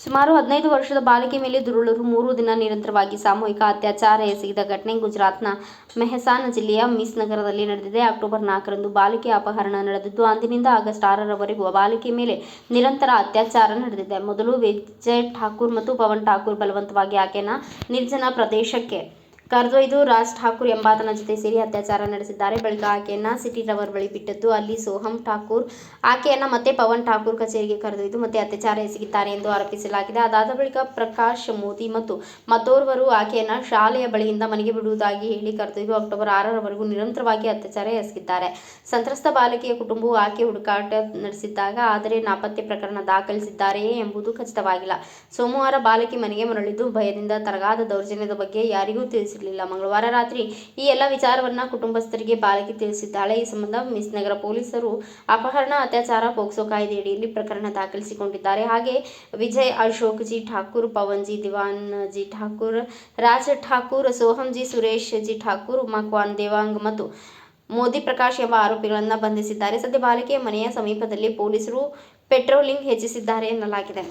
ಸುಮಾರು 15 ವರ್ಷದ ಬಾಲಕಿ ಮೇಲೆ ದುರುಳರು 3 ದಿನ ನಿರಂತರವಾಗಿ ಸಾಮೂಹಿಕ ಅತ್ಯಾಚಾರ ಎಸಗಿದ ಘಟನೆ ಗುಜರಾತ್ನ ಮೆಹಸಾನ ಜಿಲ್ಲೆಯ ಮಿಸ್ ನಗರದಲ್ಲಿ ನಡೆದಿದೆ. ಅಕ್ಟೋಬರ್ 4ರಂದು ಬಾಲಕಿಯ ಅಪಹರಣ ನಡೆದಿದ್ದು, ಅಂದಿನಿಂದ ಆಗಸ್ಟ್ 6ರವರೆಗೂ ಬಾಲಕಿ ಮೇಲೆ ನಿರಂತರ ಅತ್ಯಾಚಾರ ನಡೆದಿದೆ. ಮೊದಲು ವಿಜಯ್ ಠಾಕೂರ್ ಮತ್ತು ಪವನ್ ಠಾಕೂರ್ ಬಲವಂತವಾಗಿ ಆಕೆಯನ್ನು ನಿರ್ಜನ ಪ್ರದೇಶಕ್ಕೆ ಕರೆದೊಯ್ದು ರಾಜ್ ಠಾಕೂರ್ ಎಂಬಾತನ ಜೊತೆ ಸೇರಿ ಅತ್ಯಾಚಾರ ನಡೆಸಿದ್ದಾರೆ. ಬಳಿಕ ಆಕೆಯನ್ನು ಸಿಟಿ ಟವರ್ ಬಳಿ ಬಿಟ್ಟಿದ್ದು, ಅಲ್ಲಿ ಸೋಹಮ್ ಠಾಕೂರ್ ಆಕೆಯನ್ನು ಮತ್ತೆ ಪವನ್ ಠಾಕೂರ್ ಕಚೇರಿಗೆ ಕರೆದೊಯ್ದು ಮತ್ತೆ ಅತ್ಯಾಚಾರ ಎಸಗಿದ್ದಾರೆ ಎಂದು ಆರೋಪಿಸಲಾಗಿದೆ. ಅದಾದ ಬಳಿಕ ಪ್ರಕಾಶ್ ಮೋದಿ ಮತ್ತು ಮತ್ತೋರ್ವರು ಆಕೆಯನ್ನು ಶಾಲೆಯ ಬಳಿಯಿಂದ ಮನೆಗೆ ಬಿಡುವುದಾಗಿ ಹೇಳಿ ಕರೆದೊಯ್ದು ಅಕ್ಟೋಬರ್ 6ರವರೆಗೂ ನಿರಂತರವಾಗಿ ಅತ್ಯಾಚಾರ ಎಸಗಿದ್ದಾರೆ. ಸಂತ್ರಸ್ತ ಬಾಲಕಿಯ ಕುಟುಂಬವು ಆಕೆ ಹುಡುಕಾಟ ನಡೆಸಿದ್ದಾಗ ಆದರೆ ನಾಪತ್ತೆ ಪ್ರಕರಣ ದಾಖಲಿಸಿದ್ದಾರೆಯೇ ಎಂಬುದು ಖಚಿತವಾಗಿಲ್ಲ. ಸೋಮವಾರ ಬಾಲಕಿ ಮನೆಗೆ ಮರಳಿದ್ದು, ಭಯದಿಂದ ತರಗಾದ ದೌರ್ಜನ್ಯದ ಬಗ್ಗೆ ಯಾರಿಗೂ ತಿಳಿಸಿರಲಿಲ್ಲ. ಮಂಗಳವಾರ ರಾತ್ರಿ ಈ ಎಲ್ಲ ವಿಚಾರವನ್ನ ಕುಟುಂಬಸ್ಥರಿಗೆ ಬಾಲಕಿ ತಿಳಿಸಿದ್ದಾಳೆ. ಈ ಸಂಬಂಧ ಮಿಸ್ ನಗರ ಪೊಲೀಸರು ಅಪಹರಣ, ಅತ್ಯಾಚಾರ ಪೋಕ್ಸೋ ಕಾಯ್ದೆಯಡಿಯಲ್ಲಿ ಪ್ರಕರಣ ದಾಖಲಿಸಿಕೊಂಡಿದ್ದಾರೆ. ಹಾಗೆ ವಿಜಯ್ ಅಶೋಕ್ ಜಿ ಠಾಕೂರ್, ಪವನ್ ಜಿ ದಿವಾನ್ ಜಿ ಠಾಕೂರ್, ರಾಜ್ ಠಾಕೂರ್, ಸೋಹಮ್ ಜಿ ಸುರೇಶ್ ಜಿ ಠಾಕೂರ್, ಮಕ್ವಾನ್ ದೇವಾಂಗ್ ಮತ್ತು ಮೋದಿ ಪ್ರಕಾಶ್ ಎಂಬ ಆರೋಪಿಗಳನ್ನು ಬಂಧಿಸಿದ್ದಾರೆ. ಸದ್ಯ ಬಾಲಕಿಯ ಮನೆಯ ಸಮೀಪದಲ್ಲಿ ಪೊಲೀಸರು ಪೆಟ್ರೋಲಿಂಗ್ ಹೆಚ್ಚಿಸಿದ್ದಾರೆ ಎನ್ನಲಾಗಿದೆ.